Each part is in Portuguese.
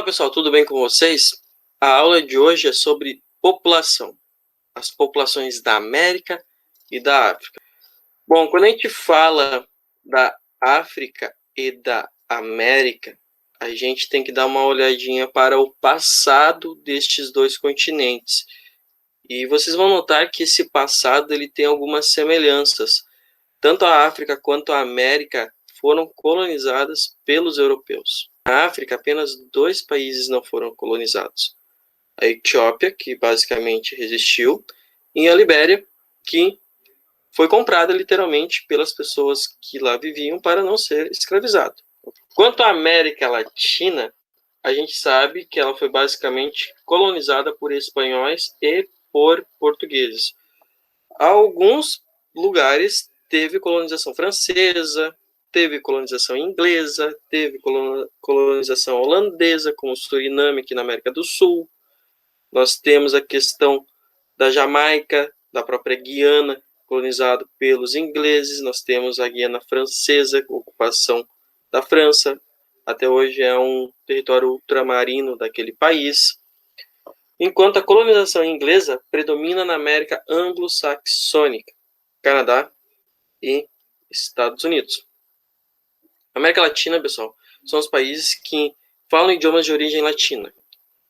Olá pessoal, tudo bem com vocês? A aula de hoje é sobre população, as populações da América e da África. Bom, quando a gente fala da África e da América, a gente tem que dar uma olhadinha para o passado destes dois continentes. E vocês vão notar que esse passado ele tem algumas semelhanças. Tanto a África quanto a América foram colonizadas pelos europeus. Na África, apenas dois países não foram colonizados. A Etiópia, que basicamente resistiu, e a Libéria, que foi comprada literalmente pelas pessoas que lá viviam para não ser escravizado. Quanto à América Latina, a gente sabe que ela foi basicamente colonizada por espanhóis e por portugueses. Alguns lugares teve colonização francesa, teve colonização inglesa, teve colonização holandesa, como Suriname, aqui na América do Sul. Nós temos a questão da Jamaica, da própria Guiana, colonizado pelos ingleses. Nós temos a Guiana Francesa, ocupação da França. Até hoje é um território ultramarino daquele país. Enquanto a colonização inglesa predomina na América anglo-saxônica, Canadá e Estados Unidos. América Latina, pessoal, são os países que falam idiomas de origem latina,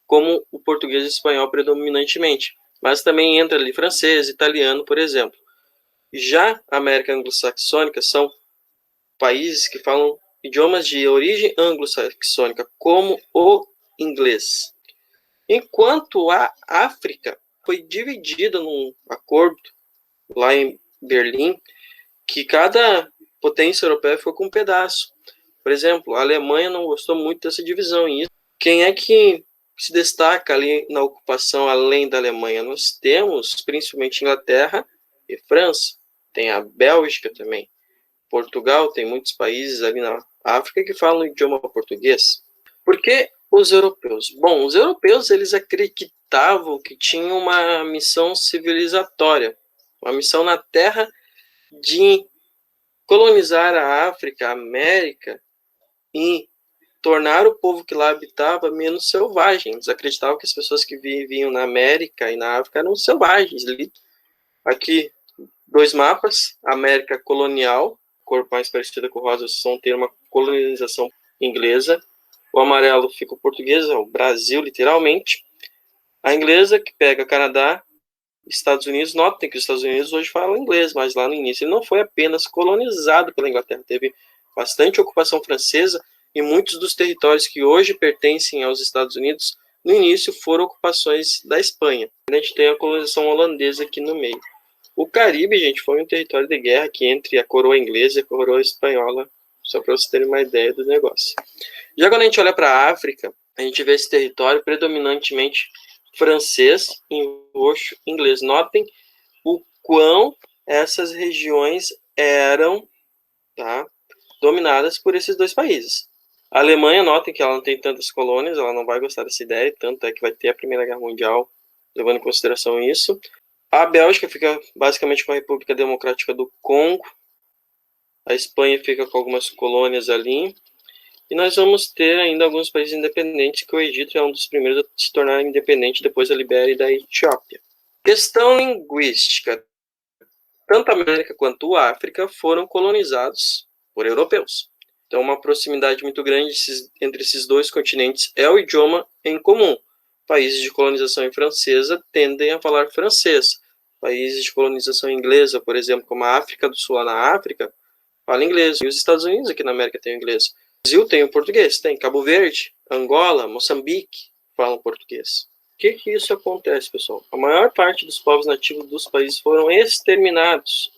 como o português e o espanhol predominantemente, mas também entra ali francês, italiano, por exemplo. Já a América anglo-saxônica são países que falam idiomas de origem anglo-saxônica, como o inglês. Enquanto a África foi dividida num acordo lá em Berlim, que cada potência europeia ficou com um pedaço. Por exemplo, a Alemanha não gostou muito dessa divisão. E quem é que se destaca ali na ocupação além da Alemanha? Nós temos principalmente Inglaterra e França. Tem a Bélgica também. Portugal, tem muitos países ali na África que falam o idioma português. Por que os europeus? Bom, os europeus eles acreditavam que tinham uma missão civilizatória, uma missão na Terra de colonizar a África, a América e tornar o povo que lá habitava menos selvagem. Eles acreditavam que as pessoas que viviam na América e na África eram selvagens. Aqui, dois mapas, América colonial, cor mais parecida com o rosa, vocês vão ter uma colonização inglesa. O amarelo fica o português, é o Brasil, literalmente. A inglesa, que pega Canadá, Estados Unidos. Notem que os Estados Unidos hoje falam inglês, mas lá no início ele não foi apenas colonizado pela Inglaterra. Teve bastante ocupação francesa e muitos dos territórios que hoje pertencem aos Estados Unidos, no início foram ocupações da Espanha. A gente tem a colonização holandesa aqui no meio. O Caribe, gente, foi um território de guerra aqui entre a coroa inglesa e a coroa espanhola, só para vocês terem uma ideia do negócio. Já quando a gente olha para a África, a gente vê esse território predominantemente francês, em roxo, inglês. Notem o quão essas regiões eram dominadas por esses dois países. A Alemanha, notem que ela não tem tantas colônias, ela não vai gostar dessa ideia, tanto é que vai ter a Primeira Guerra Mundial, levando em consideração isso. A Bélgica fica basicamente com a República Democrática do Congo. A Espanha fica com algumas colônias ali. E nós vamos ter ainda alguns países independentes, que o Egito é um dos primeiros a se tornar independente depois da Libéria e da Etiópia. Questão linguística. Tanto a América quanto a África foram colonizados por europeus. Então, uma proximidade muito grande entre esses dois continentes é o idioma em comum. Países de colonização francesa tendem a falar francês. Países de colonização inglesa, por exemplo, como a África do Sul, lá na África, fala inglês. E os Estados Unidos aqui na América tem o inglês. O Brasil tem o português, tem Cabo Verde, Angola, Moçambique falam português. Por que isso acontece, pessoal? A maior parte dos povos nativos dos países foram exterminados.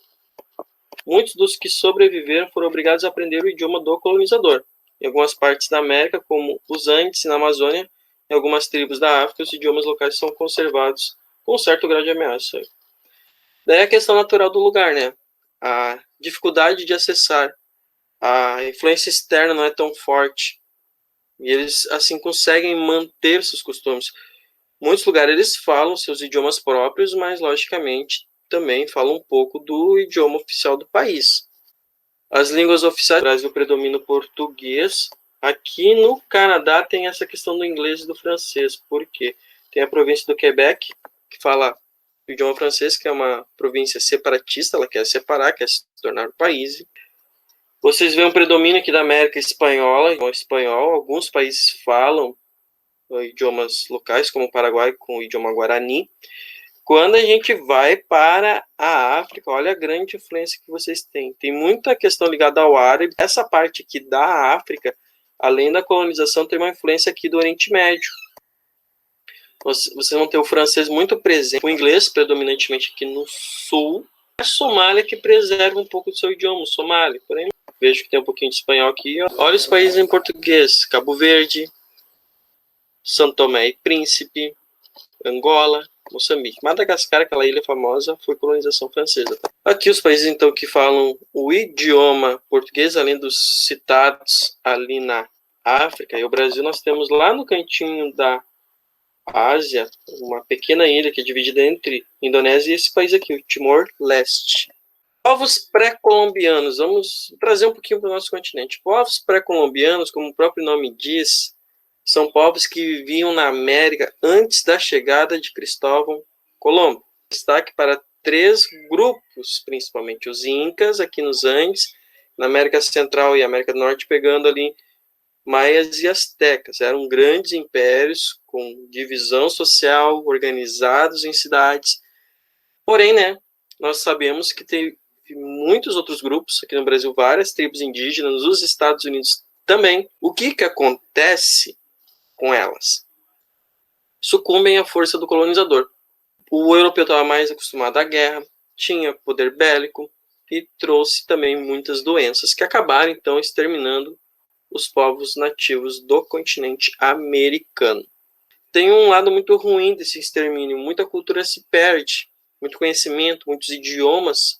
Muitos dos que sobreviveram foram obrigados a aprender o idioma do colonizador. Em algumas partes da América, como os Andes e na Amazônia, em algumas tribos da África, os idiomas locais são conservados com um certo grau de ameaça. Daí a questão natural do lugar, né? A dificuldade de acessar. A influência externa não é tão forte. E eles, assim, conseguem manter seus costumes. Muitos lugares eles falam seus idiomas próprios, mas, logicamente, também falam um pouco do idioma oficial do país. As línguas oficiais do Brasil predominam o português, Aqui no Canadá tem essa questão do inglês e do francês, porque tem a província do Quebec, que fala o idioma francês, que é uma província separatista, ela quer separar, quer se tornar um país. Vocês veem um predomínio aqui da América espanhola, o espanhol. Alguns países falam idiomas locais, como o Paraguai com o idioma guarani. Quando a gente vai para a África, olha a grande influência que vocês têm. Tem muita questão ligada ao árabe. Essa parte aqui da África, além da colonização, tem uma influência aqui do Oriente Médio. Vocês vão ter o francês muito presente, o inglês predominantemente aqui no sul. A Somália que preserva um pouco do seu idioma, o somali. Porém, vejo que tem um pouquinho de espanhol aqui. Olha os países em português: Cabo Verde, São Tomé e Príncipe, Angola, Moçambique. Madagascar, aquela ilha famosa, foi colonização francesa. Aqui os países então que falam o idioma português, além dos citados ali na África. E o Brasil nós temos lá no cantinho da Ásia, uma pequena ilha que é dividida entre Indonésia e esse país aqui, o Timor-Leste. Povos pré-colombianos, vamos trazer um pouquinho para o nosso continente. Povos pré-colombianos, como o próprio nome diz, são povos que viviam na América antes da chegada de Cristóvão Colombo. Destaque para 3 grupos, principalmente os Incas, aqui nos Andes, na América Central e América do Norte, pegando ali Maias e Astecas. Eram grandes impérios com divisão social, organizados em cidades. Porém, nós sabemos que tem muitos outros grupos, aqui no Brasil várias tribos indígenas, nos Estados Unidos também. O que acontece com elas? Sucumbem à força do colonizador. O europeu estava mais acostumado à guerra, tinha poder bélico e trouxe também muitas doenças que acabaram então exterminando os povos nativos do continente americano. Tem um lado muito ruim desse extermínio: muita cultura se perde, muito conhecimento, muitos idiomas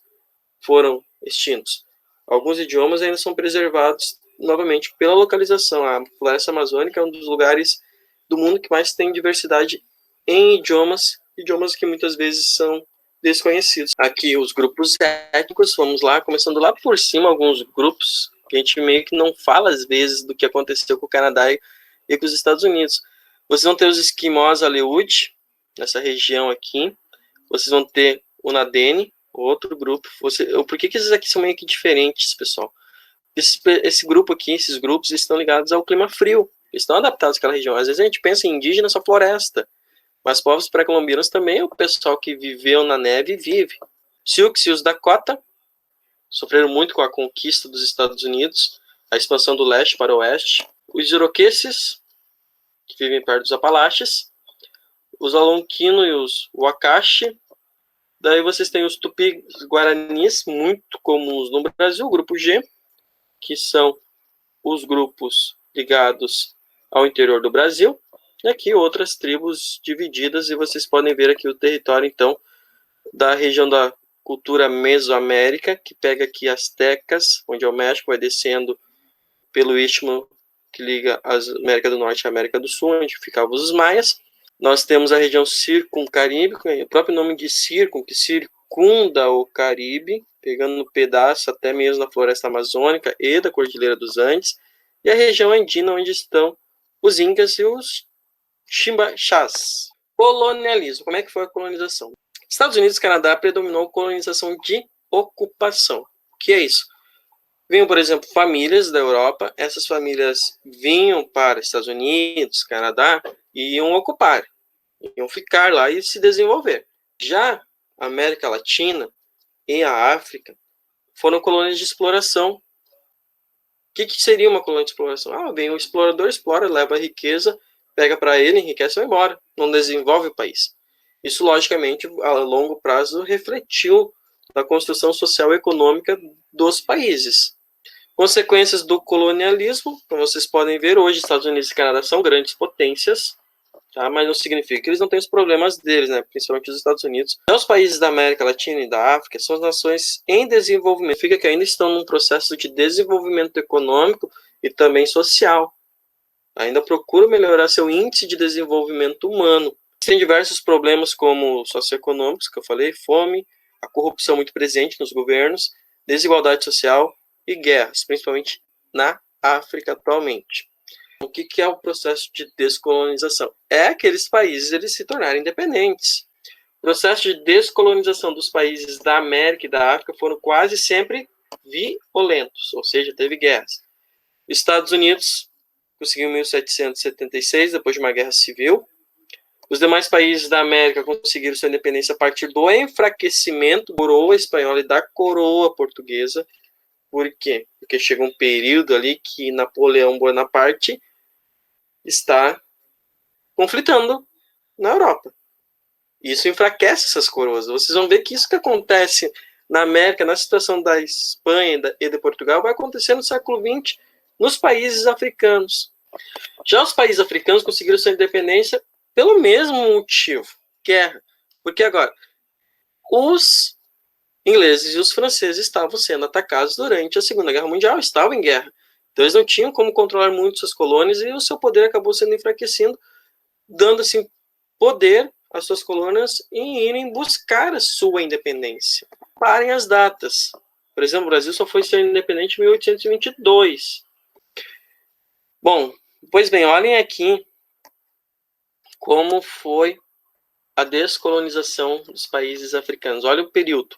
foram extintos. Alguns idiomas ainda são preservados novamente pela localização. A floresta amazônica é um dos lugares do mundo que mais tem diversidade em idiomas que muitas vezes são desconhecidos. Aqui os grupos étnicos, vamos lá, começando lá por cima, alguns grupos que a gente meio que não fala às vezes do que aconteceu com o Canadá e com os Estados Unidos. Vocês vão ter os esquimós Aleut, nessa região aqui. Vocês vão ter o Nadene, outro grupo. Por que esses aqui são meio que diferentes, pessoal? Esse grupo aqui, esses grupos estão ligados ao clima frio. Eles estão adaptados àquela região. Às vezes a gente pensa em indígena, só floresta. Mas povos pré-colombianos também é o pessoal que viveu na neve e vive. Sioux e os Dakota sofreram muito com a conquista dos Estados Unidos, a expansão do leste para o oeste. Os Iroqueses, que vivem perto dos Apalaches. Os Algonquino e os Wakashi. Daí vocês têm os Tupi-Guaranis, muito comuns no Brasil, o grupo G, que são os grupos ligados ao interior do Brasil. E aqui outras tribos divididas, e vocês podem ver aqui o território, então, da região da cultura Mesoamérica, que pega aqui Astecas, onde é o México, vai descendo pelo istmo que liga a América do Norte e a América do Sul, onde ficavam os maias. Nós temos a região circuncaríbica, o próprio nome de circun, que circunda o Caribe, pegando um pedaço até mesmo da floresta amazônica e da Cordilheira dos Andes, e a região andina, onde estão os Incas e os Chimbaxás. Colonialismo. Como é que foi a colonização? Estados Unidos e Canadá predominou a colonização de ocupação. O que é isso? Vinham, por exemplo, famílias da Europa, essas famílias vinham para Estados Unidos, Canadá, e iam ocupar, iam ficar lá e se desenvolver. Já a América Latina e a África foram colônias de exploração. O que seria uma colônia de exploração? Vem o explorador, explora, leva a riqueza, pega para ele, enriquece e vai embora. Não desenvolve o país. Isso, logicamente, a longo prazo, refletiu na construção social e econômica dos países. Consequências do colonialismo, como vocês podem ver, hoje Estados Unidos e Canadá são grandes potências, tá? Mas não significa que eles não têm os problemas deles, principalmente os Estados Unidos. Então, os países da América Latina e da África são as nações em desenvolvimento. Significa que ainda estão num processo de desenvolvimento econômico e também social. Ainda procuram melhorar seu índice de desenvolvimento humano. Tem diversos problemas como socioeconômicos, que eu falei, fome, a corrupção muito presente nos governos, desigualdade social e guerras, principalmente na África atualmente. o que é o processo de descolonização? É aqueles países eles se tornarem independentes. O processo de descolonização dos países da América e da África foram quase sempre violentos, ou seja, teve guerras. Estados Unidos conseguiu em 1776, depois de uma guerra civil. Os demais países da América conseguiram sua independência a partir do enfraquecimento da coroa espanhola e da coroa portuguesa. Por quê? Porque chega um período ali que Napoleão Bonaparte está conflitando na Europa. Isso enfraquece essas coroas. Vocês vão ver que isso que acontece na América, na situação da Espanha e de Portugal, vai acontecer no século XX nos países africanos. Já os países africanos conseguiram sua independência pelo mesmo motivo, guerra. Porque agora, os ingleses e os franceses estavam sendo atacados durante a Segunda Guerra Mundial, estavam em guerra. Então eles não tinham como controlar muito suas colônias e o seu poder acabou sendo enfraquecendo, dando assim poder às suas colônias em irem buscar a sua independência. Parem as datas. Por exemplo, o Brasil só foi ser independente em 1822. Bom, pois bem, olhem aqui como foi a descolonização dos países africanos. Olha o período.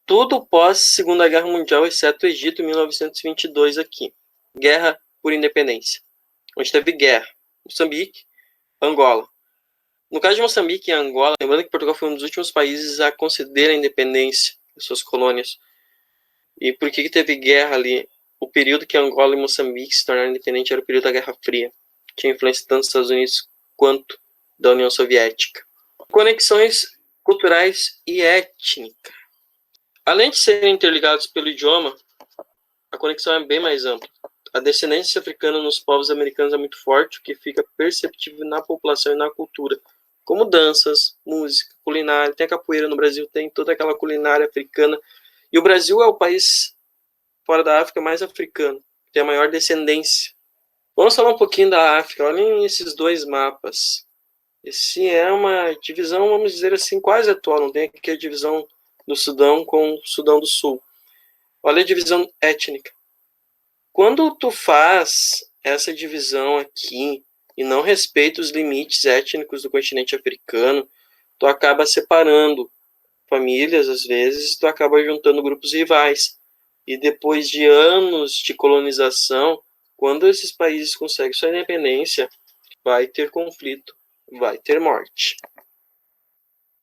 Tudo pós Segunda Guerra Mundial, exceto o Egito, em 1922 aqui. Guerra por independência. Onde teve guerra. Moçambique, Angola. No caso de Moçambique e Angola, lembrando que Portugal foi um dos últimos países a conceder a independência das suas colônias. E por que teve guerra ali? O período que Angola e Moçambique se tornaram independentes era o período da Guerra Fria. Tinha influência tanto dos Estados Unidos quanto da União Soviética. Conexões culturais e étnicas. Além de serem interligados pelo idioma, a conexão é bem mais ampla. A descendência africana nos povos americanos é muito forte, o que fica perceptível na população e na cultura, como danças, música, culinária. Tem a capoeira no Brasil, tem toda aquela culinária africana. E o Brasil é o país fora da África mais africano, tem a maior descendência. Vamos falar um pouquinho da África. Olhem esses dois mapas. Esse é uma divisão, vamos dizer assim, quase atual. Não tem aqui a divisão do Sudão com o Sudão do Sul. Olha a divisão étnica. Quando tu faz essa divisão aqui e não respeita os limites étnicos do continente africano, tu acaba separando famílias, às vezes, tu acaba juntando grupos rivais. E depois de anos de colonização, quando esses países conseguem sua independência, vai ter conflito, vai ter morte.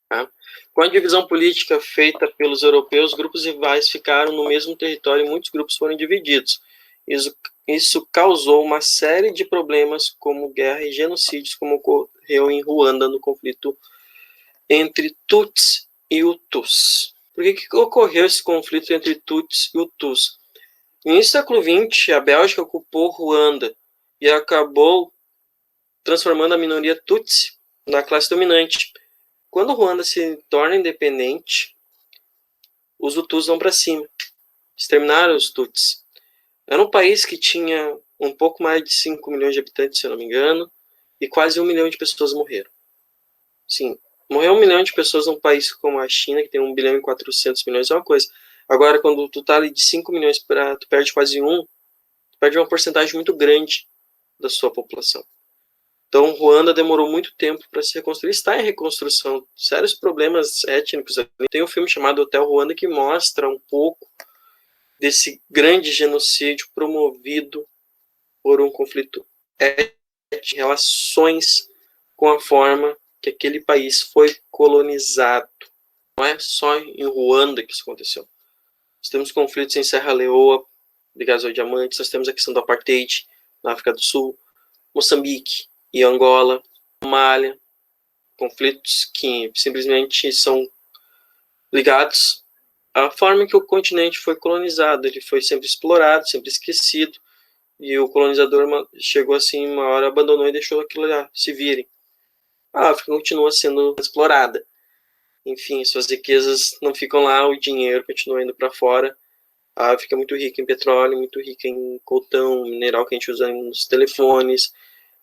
Tá? Com a divisão política feita pelos europeus, grupos rivais ficaram no mesmo território e muitos grupos foram divididos. Isso causou uma série de problemas, como guerra e genocídios, como ocorreu em Ruanda no conflito entre Tutsi e Hutus. Por que ocorreu esse conflito entre Tutsi e Hutus? No início do século XX, a Bélgica ocupou Ruanda e acabou transformando a minoria Tutsi na classe dominante. Quando Ruanda se torna independente, os Hutus vão para cima, exterminaram os Tutsis. Era um país que tinha um pouco mais de 5 milhões de habitantes, se eu não me engano, e quase 1 milhão de pessoas morreram. Sim, morreu 1 milhão de pessoas num país como a China, que tem 1 bilhão e 400 milhões, é uma coisa. Agora, quando tu tá ali de 5 milhões para tu perde quase 1, tu perde uma porcentagem muito grande da sua população. Então, Ruanda demorou muito tempo para se reconstruir, está em reconstrução, sérios problemas étnicos. Tem um filme chamado Hotel Ruanda que mostra um pouco desse grande genocídio promovido por um conflito étnico, em relações com a forma que aquele país foi colonizado. Não é só em Ruanda que isso aconteceu. Nós temos conflitos em Serra Leoa, ligados ao diamante, nós temos a questão do apartheid na África do Sul, Moçambique e Angola, Somália, conflitos que simplesmente são ligados à forma que o continente foi colonizado. Ele foi sempre explorado, sempre esquecido, e o colonizador chegou assim, uma hora abandonou e deixou aquilo lá, se virem. A África continua sendo explorada. Enfim, suas riquezas não ficam lá, o dinheiro continua indo para fora. A África é muito rica em petróleo, muito rica em coltão, mineral que a gente usa nos telefones,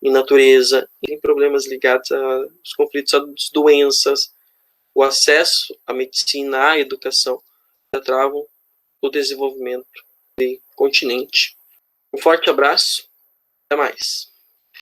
em natureza, em problemas ligados aos conflitos, às doenças, o acesso à medicina, à educação, travam o desenvolvimento do continente. Um forte abraço Até mais.